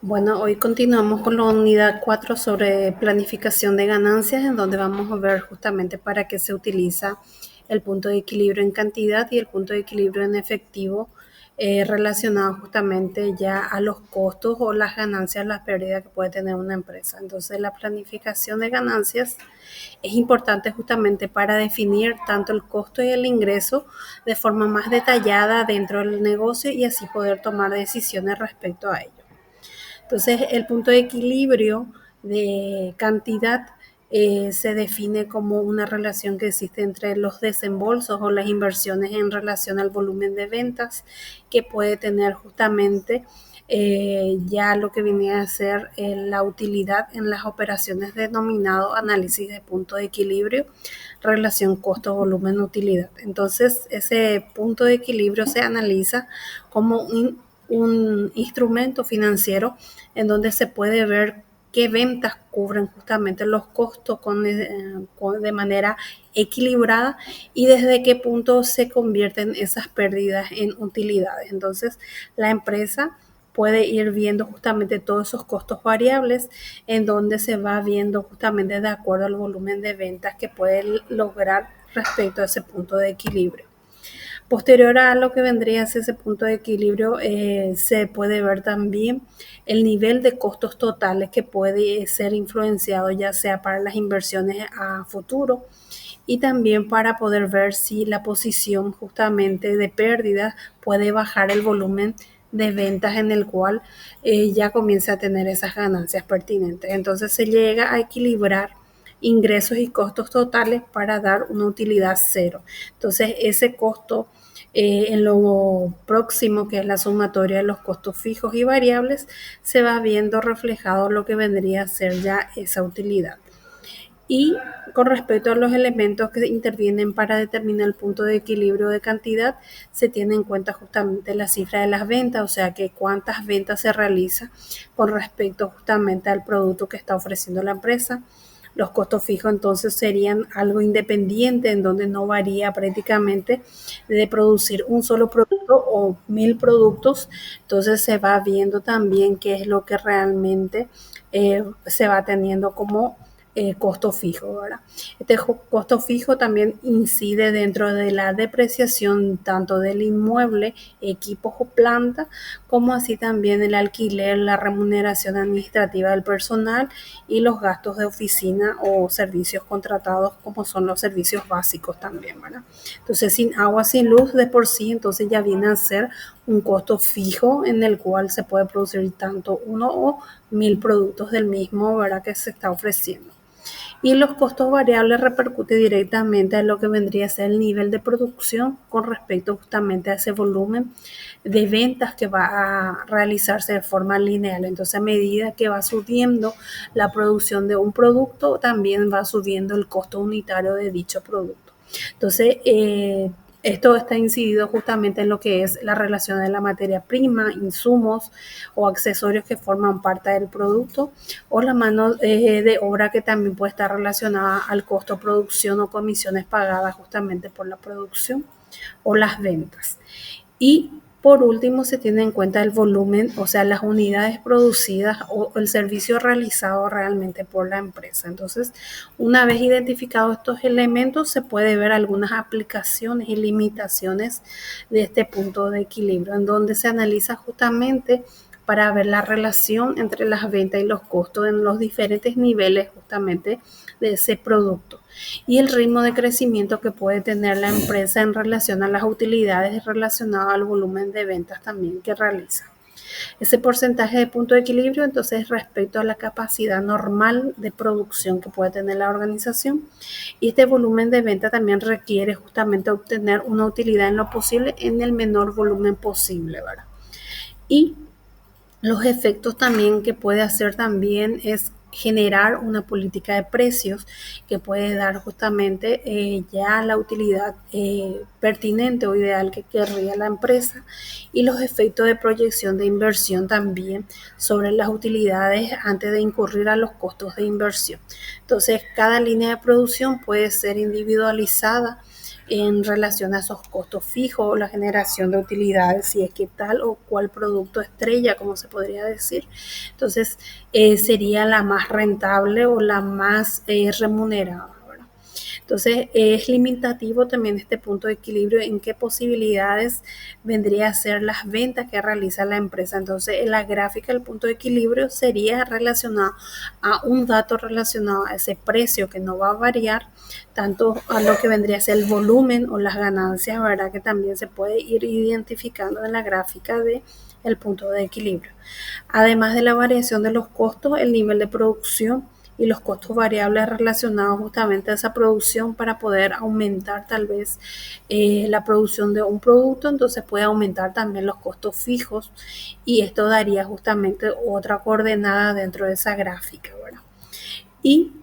Bueno, hoy continuamos con la unidad 4 sobre planificación de ganancias, en donde vamos a ver justamente para qué se utiliza el punto de equilibrio en cantidad y el punto de equilibrio en efectivo, relacionado justamente ya a los costos o las ganancias, las pérdidas que puede tener una empresa. Entonces, la planificación de ganancias es importante justamente para definir tanto el costo y el ingreso de forma más detallada dentro del negocio y así poder tomar decisiones respecto a ello. Entonces, el punto de equilibrio de cantidad se define como una relación que existe entre los desembolsos o las inversiones en relación al volumen de ventas que puede tener justamente ya lo que viene a ser la utilidad en las operaciones denominado análisis de punto de equilibrio, relación costo-volumen-utilidad. Entonces, ese punto de equilibrio se analiza como un instrumento financiero en donde se puede ver qué ventas cubren justamente los costos de manera equilibrada y desde qué punto se convierten esas pérdidas en utilidades. Entonces, la empresa puede ir viendo justamente todos esos costos variables en donde se va viendo justamente de acuerdo al volumen de ventas que puede lograr respecto a ese punto de equilibrio. Posterior a lo que vendría a ser ese punto de equilibrio, se puede ver también el nivel de costos totales que puede ser influenciado ya sea para las inversiones a futuro y también para poder ver si la posición justamente de pérdidas puede bajar el volumen de ventas en el cual ya comienza a tener esas ganancias pertinentes. Entonces se llega a equilibrar ingresos y costos totales para dar una utilidad cero. Entonces ese costo en lo próximo, que es la sumatoria de los costos fijos y variables, se va viendo reflejado lo que vendría a ser ya esa utilidad. Y con respecto a los elementos que intervienen para determinar el punto de equilibrio de cantidad, se tiene en cuenta justamente la cifra de las ventas, o sea que cuántas ventas se realiza con respecto justamente al producto que está ofreciendo la empresa. Los costos fijos entonces serían algo independiente en donde no varía prácticamente de producir un solo producto o 1000 productos. Entonces se va viendo también qué es lo que realmente se va teniendo como costo fijo, ¿verdad? Este costo fijo también incide dentro de la depreciación tanto del inmueble, equipos o planta, como así también el alquiler, la remuneración administrativa del personal y los gastos de oficina o servicios contratados como son los servicios básicos también, ¿verdad? Entonces, sin agua, sin luz de por sí, entonces ya viene a ser un costo fijo en el cual se puede producir tanto uno o 1000 productos del mismo, ¿verdad? Que se está ofreciendo. Y los costos variables repercuten directamente en lo que vendría a ser el nivel de producción con respecto justamente a ese volumen de ventas que va a realizarse de forma lineal. Entonces, a medida que va subiendo la producción de un producto, también va subiendo el costo unitario de dicho producto. Entonces, esto está incidido justamente en lo que es la relación de la materia prima, insumos o accesorios que forman parte del producto, o la mano de obra que también puede estar relacionada al costo de producción o comisiones pagadas justamente por la producción o las ventas. Y por último, se tiene en cuenta el volumen, o sea, las unidades producidas o el servicio realizado realmente por la empresa. Entonces, una vez identificados estos elementos, se puede ver algunas aplicaciones y limitaciones de este punto de equilibrio, en donde se analiza justamente para ver la relación entre las ventas y los costos en los diferentes niveles justamente de ese producto y el ritmo de crecimiento que puede tener la empresa en relación a las utilidades relacionadas al volumen de ventas también que realiza. Ese porcentaje de punto de equilibrio, entonces, respecto a la capacidad normal de producción que puede tener la organización. Y este volumen de venta también requiere justamente obtener una utilidad en lo posible en el menor volumen posible, ¿verdad? Y los efectos también que puede hacer también es generar una política de precios que puede dar justamente ya la utilidad pertinente o ideal que querría la empresa y los efectos de proyección de inversión también sobre las utilidades antes de incurrir a los costos de inversión. Entonces, cada línea de producción puede ser individualizada en relación a esos costos fijos, la generación de utilidades, si es que tal o cual producto estrella, como se podría decir. Entonces, sería la más rentable o la más remunerada. Entonces, es limitativo también este punto de equilibrio en qué posibilidades vendría a ser las ventas que realiza la empresa. Entonces, en la gráfica el punto de equilibrio sería relacionado a un dato relacionado a ese precio que no va a variar, tanto a lo que vendría a ser el volumen o las ganancias, ¿verdad? Que también se puede ir identificando en la gráfica de el punto de equilibrio. Además de la variación de los costos, el nivel de producción y los costos variables relacionados justamente a esa producción para poder aumentar tal vez la producción de un producto, entonces puede aumentar también los costos fijos y esto daría justamente otra coordenada dentro de esa gráfica, ¿verdad? Y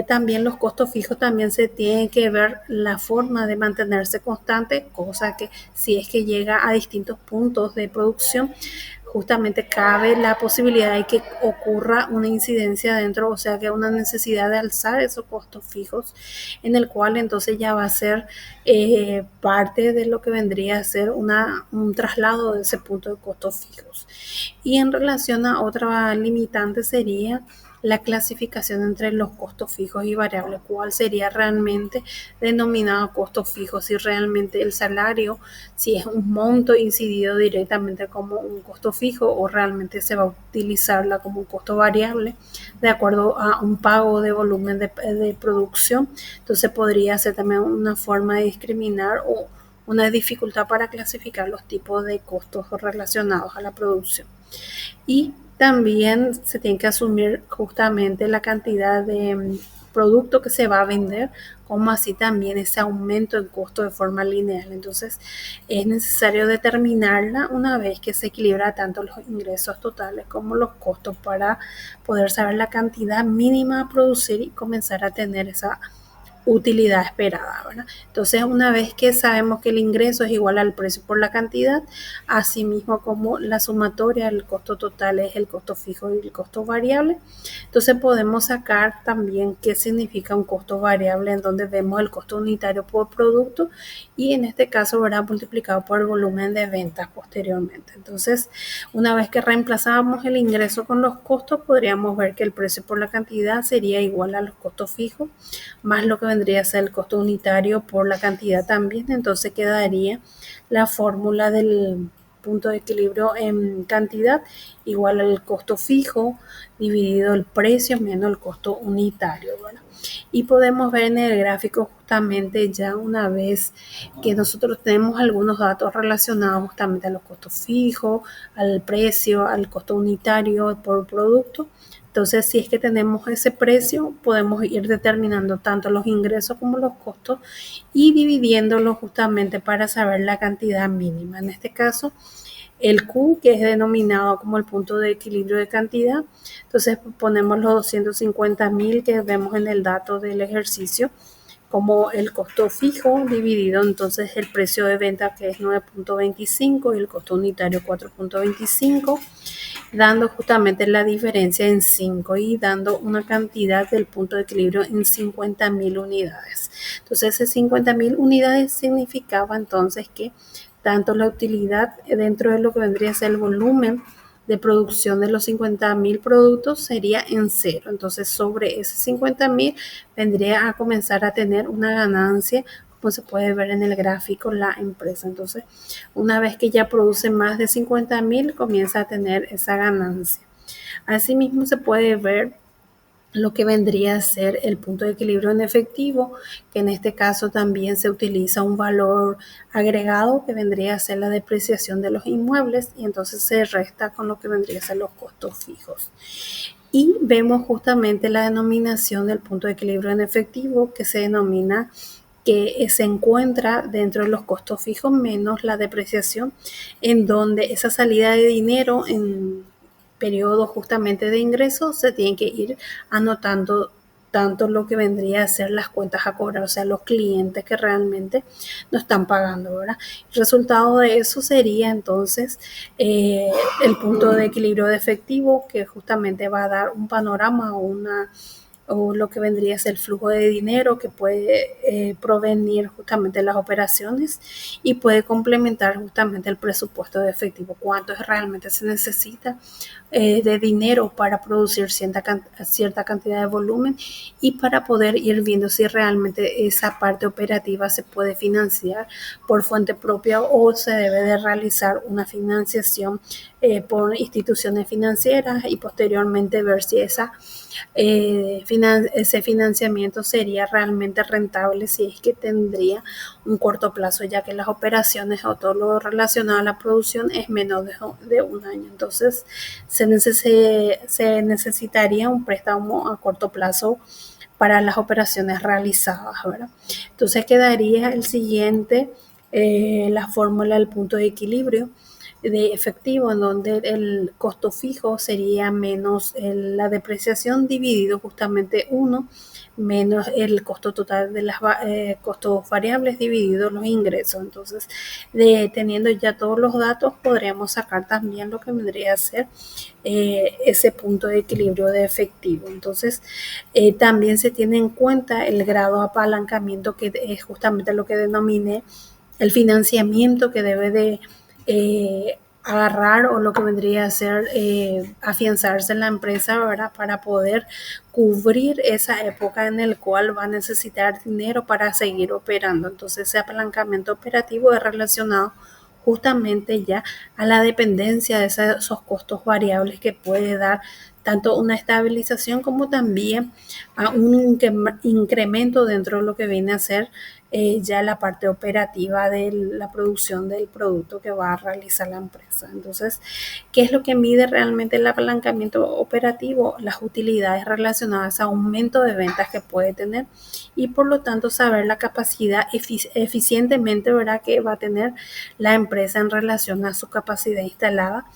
también los costos fijos también se tiene que ver la forma de mantenerse constante, cosa que si es que llega a distintos puntos de producción, justamente cabe la posibilidad de que ocurra una incidencia dentro, o sea que una necesidad de alzar esos costos fijos, en el cual entonces ya va a ser parte de lo que vendría a ser un traslado de ese punto de costos fijos. Y en relación a otra limitante sería la clasificación entre los costos fijos y variables, cuál sería realmente denominado costos fijos, si realmente el salario, si es un monto incidido directamente como un costo fijo o realmente se va a utilizarla como un costo variable de acuerdo a un pago de volumen de producción. Entonces podría ser también una forma de discriminar o una dificultad para clasificar los tipos de costos relacionados a la producción. Y también se tiene que asumir justamente la cantidad de producto que se va a vender, como así también ese aumento en costo de forma lineal. Entonces, es necesario determinarla una vez que se equilibra tanto los ingresos totales como los costos para poder saber la cantidad mínima a producir y comenzar a tener esa utilidad esperada, ¿verdad? Entonces, una vez que sabemos que el ingreso es igual al precio por la cantidad, asimismo como la sumatoria, el costo total es el costo fijo y el costo variable, entonces podemos sacar también qué significa un costo variable en donde vemos el costo unitario por producto y en este caso, ¿verdad? Multiplicado por el volumen de ventas posteriormente. Entonces, una vez que reemplazamos el ingreso con los costos, podríamos ver que el precio por la cantidad sería igual a los costos fijos más lo que vendría a ser el costo unitario por la cantidad también, entonces quedaría la fórmula del punto de equilibrio en cantidad igual al costo fijo dividido el precio menos el costo unitario, ¿verdad? Y podemos ver en el gráfico justamente ya una vez que nosotros tenemos algunos datos relacionados justamente a los costos fijos, al precio, al costo unitario por producto. Entonces, si es que tenemos ese precio, podemos ir determinando tanto los ingresos como los costos y dividiéndolos justamente para saber la cantidad mínima. En este caso, el Q, que es denominado como el punto de equilibrio de cantidad. Entonces, ponemos los 250.000 que vemos en el dato del ejercicio como el costo fijo dividido entonces el precio de venta que es 9.25 y el costo unitario 4.25, dando justamente la diferencia en 5 y dando una cantidad del punto de equilibrio en 50.000 unidades. Entonces, esas 50.000 unidades significaba entonces que tanto la utilidad dentro de lo que vendría a ser el volumen de producción de los 50.000 productos sería en cero. Entonces, sobre esos 50.000 vendría a comenzar a tener una ganancia, como se puede ver en el gráfico, la empresa. Entonces, una vez que ya produce más de 50.000, comienza a tener esa ganancia. Asimismo, se puede ver lo que vendría a ser el punto de equilibrio en efectivo, que en este caso también se utiliza un valor agregado que vendría a ser la depreciación de los inmuebles y entonces se resta con lo que vendría a ser los costos fijos. Y vemos justamente la denominación del punto de equilibrio en efectivo que se denomina que se encuentra dentro de los costos fijos menos la depreciación, en donde esa salida de dinero en periodo justamente de ingresos se tiene que ir anotando tanto lo que vendría a ser las cuentas a cobrar, o sea, los clientes que realmente no están pagando, ¿verdad? El resultado de eso sería entonces el punto de equilibrio de efectivo que justamente va a dar un panorama o una o lo que vendría a ser el flujo de dinero que puede provenir justamente de las operaciones y puede complementar justamente el presupuesto de efectivo, cuánto realmente se necesita de dinero para producir cierta cantidad de volumen y para poder ir viendo si realmente esa parte operativa se puede financiar por fuente propia o se debe de realizar una financiación por instituciones financieras y posteriormente ver si ese financiamiento sería realmente rentable, si es que tendría un corto plazo, ya que las operaciones o todo lo relacionado a la producción es menos de un año. Entonces se necesitaría un préstamo a corto plazo para las operaciones realizadas, ¿verdad? Entonces quedaría el siguiente, la fórmula del punto de equilibrio de efectivo, en donde el costo fijo sería menos la depreciación dividido justamente 1 menos el costo total de los costos variables dividido los ingresos. Entonces, teniendo ya todos los datos, podríamos sacar también lo que vendría a ser ese punto de equilibrio de efectivo. Entonces, también se tiene en cuenta el grado de apalancamiento, que es justamente lo que denominé el financiamiento que debe de agarrar, o lo que vendría a ser afianzarse en la empresa, ¿verdad? Para poder cubrir esa época en la cual va a necesitar dinero para seguir operando. Entonces, ese apalancamiento operativo es relacionado justamente ya a la dependencia de esos costos variables que puede dar tanto una estabilización como también a un incremento dentro de lo que viene a ser ya la parte operativa de la producción del producto que va a realizar la empresa. Entonces, ¿qué es lo que mide realmente el apalancamiento operativo? Las utilidades relacionadas a aumento de ventas que puede tener y por lo tanto saber la capacidad eficientemente, ¿verdad?, que va a tener la empresa en relación a su capacidad instalada,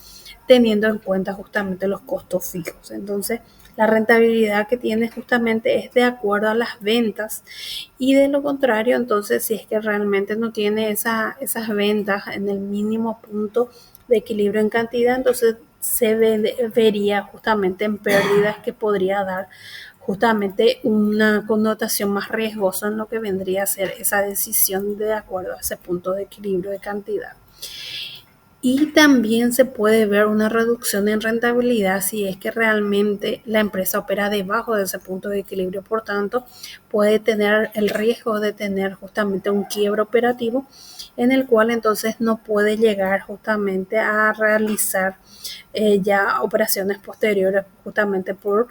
teniendo en cuenta justamente los costos fijos. Entonces, la rentabilidad que tiene justamente es de acuerdo a las ventas, y de lo contrario, entonces, si es que realmente no tiene esas ventas en el mínimo punto de equilibrio en cantidad, entonces se vería justamente en pérdidas, que podría dar justamente una connotación más riesgosa en lo que vendría a ser esa decisión de acuerdo a ese punto de equilibrio de cantidad. Y también se puede ver una reducción en rentabilidad si es que realmente la empresa opera debajo de ese punto de equilibrio. Por tanto, puede tener el riesgo de tener justamente un quiebro operativo, en el cual entonces no puede llegar justamente a realizar ya operaciones posteriores, justamente por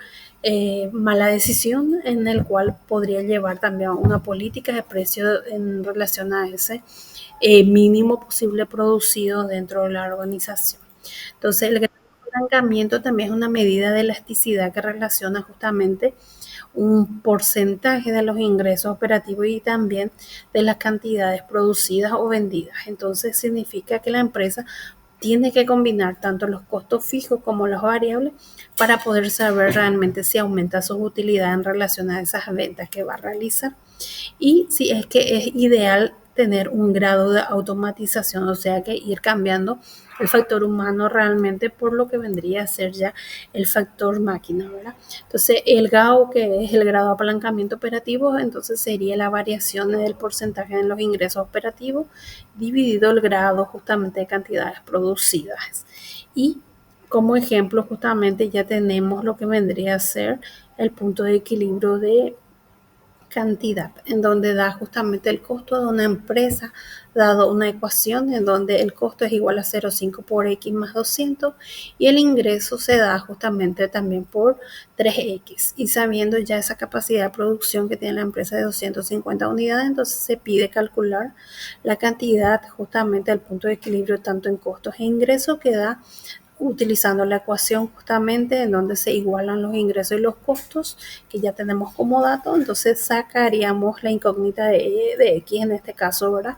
mala decisión, en el cual podría llevar también a una política de precio en relación a ese mínimo posible producido dentro de la organización. Entonces, el apalancamiento también es una medida de elasticidad que relaciona justamente un porcentaje de los ingresos operativos y también de las cantidades producidas o vendidas. Entonces, significa que la empresa tiene que combinar tanto los costos fijos como los variables para poder saber realmente si aumenta su utilidad en relación a esas ventas que va a realizar, y si es que es ideal tener un grado de automatización, o sea que ir cambiando el factor humano realmente por lo que vendría a ser ya el factor máquina, ¿verdad? Entonces, el GAO, que es el grado de apalancamiento operativo, entonces sería la variación del porcentaje en los ingresos operativos dividido el grado justamente de cantidades producidas. Y como ejemplo, justamente ya tenemos lo que vendría a ser el punto de equilibrio de cantidad, en donde da justamente el costo de una empresa, dado una ecuación en donde el costo es igual a 0,5 por X más 200 y el ingreso se da justamente también por 3X. Y sabiendo ya esa capacidad de producción que tiene la empresa de 250 unidades, entonces se pide calcular la cantidad justamente del punto de equilibrio tanto en costos e ingresos, que da utilizando la ecuación justamente en donde se igualan los ingresos y los costos, que ya tenemos como dato. Entonces sacaríamos la incógnita de X en este caso, ¿verdad?,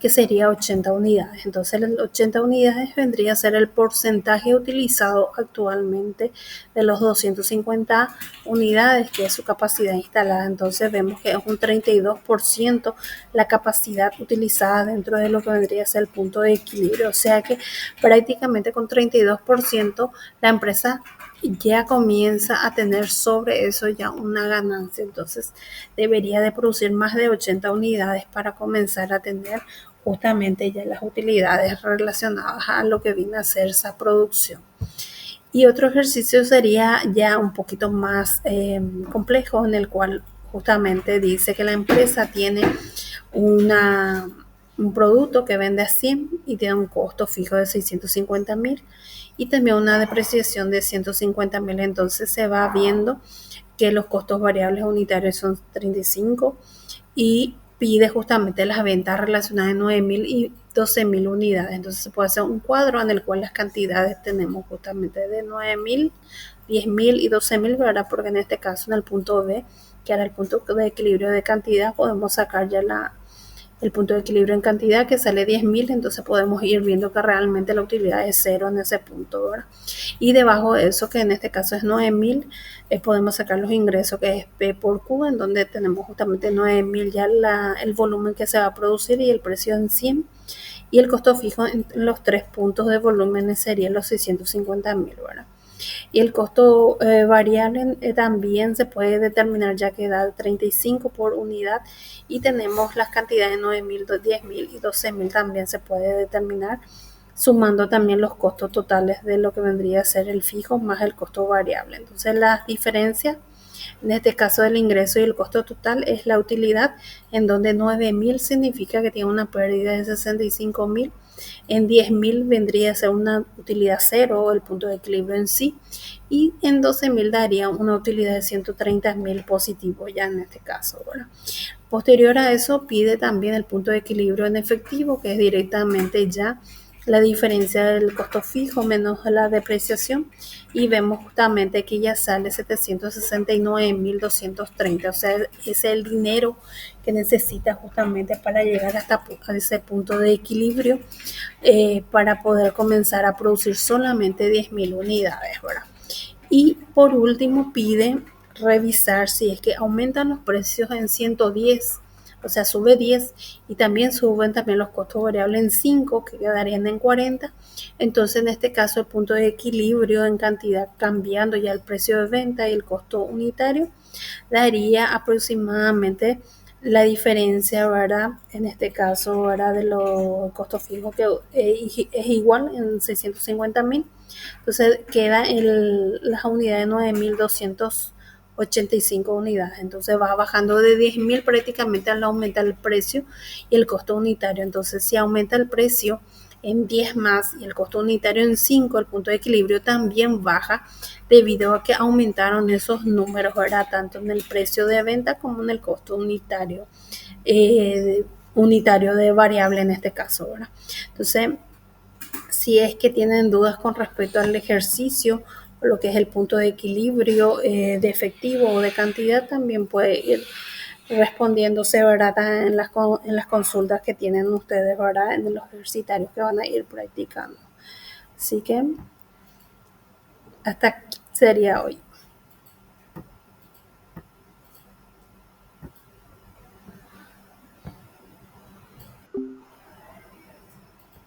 que sería 80 unidades. Entonces, el 80 unidades vendría a ser el porcentaje utilizado actualmente de los 250 unidades, que es su capacidad instalada. Entonces, vemos que es un 32% la capacidad utilizada dentro de lo que vendría a ser el punto de equilibrio. O sea que prácticamente con 32% la empresa ya comienza a tener sobre eso ya una ganancia. Entonces debería de producir más de 80 unidades para comenzar a tener justamente ya las utilidades relacionadas a lo que viene a ser esa producción. Y otro ejercicio sería ya un poquito más complejo, en el cual justamente dice que la empresa tiene un producto que vende a 100 y tiene un costo fijo de 650.000 y también una depreciación de 150.000. Entonces se va viendo que los costos variables unitarios son 35 y pide justamente las ventas relacionadas de 9.000 y 12.000 unidades. Entonces se puede hacer un cuadro en el cual las cantidades tenemos justamente de 9.000, 10.000 y 12.000, ¿verdad? Porque en este caso en el punto B, que era el punto de equilibrio de cantidad, podemos sacar ya el punto de equilibrio en cantidad que sale 10.000, entonces podemos ir viendo que realmente la utilidad es cero en ese punto, ¿verdad? Y debajo de eso, que en este caso es 9.000, podemos sacar los ingresos, que es P por Q, en donde tenemos justamente 9.000 ya el volumen que se va a producir y el precio en 100, y el costo fijo en los 3 puntos de volúmenes serían los 650.000, ¿verdad? Y el costo variable también se puede determinar, ya que da 35 por unidad, y tenemos las cantidades de 9.000, 10.000 y 12.000 también se puede determinar, sumando también los costos totales de lo que vendría a ser el fijo más el costo variable. Entonces las diferencias en este caso del ingreso y el costo total es la utilidad, en donde 9.000 significa que tiene una pérdida de 65.000. En 10.000 vendría a ser una utilidad cero, el punto de equilibrio en sí, y en 12.000 daría una utilidad de 130.000 positivo ya en este caso, ¿verdad? Posterior a eso pide también el punto de equilibrio en efectivo, que es directamente ya la diferencia del costo fijo menos la depreciación, y vemos justamente que ya sale 769.230, o sea, es el dinero que necesita justamente para llegar hasta a ese punto de equilibrio, para poder comenzar a producir solamente 10.000 unidades, ¿verdad? Y por último pide revisar si es que aumentan los precios en 110, o sea, sube 10, y también suben también los costos variables en 5, que quedarían en 40. Entonces, en este caso, el punto de equilibrio en cantidad, cambiando ya el precio de venta y el costo unitario, daría aproximadamente la diferencia, ¿verdad? En este caso, ¿verdad? De los costos fijos, que es igual en 650.000. Entonces queda las unidades de 9.285 unidades. Entonces va bajando de 10.000 prácticamente al aumentar el precio y el costo unitario. Entonces si aumenta el precio en 10 más y el costo unitario en 5, el punto de equilibrio también baja debido a que aumentaron esos números, ¿verdad? Tanto en el precio de venta como en el costo unitario, unitario de variable en este caso, ¿verdad? Entonces, si es que tienen dudas con respecto al ejercicio o lo que es el punto de equilibrio de efectivo o de cantidad, también puede ir respondiéndose, ¿verdad? En las consultas que tienen ustedes, ¿verdad? En los ejercitarios que van a ir practicando. Así que hasta aquí sería hoy.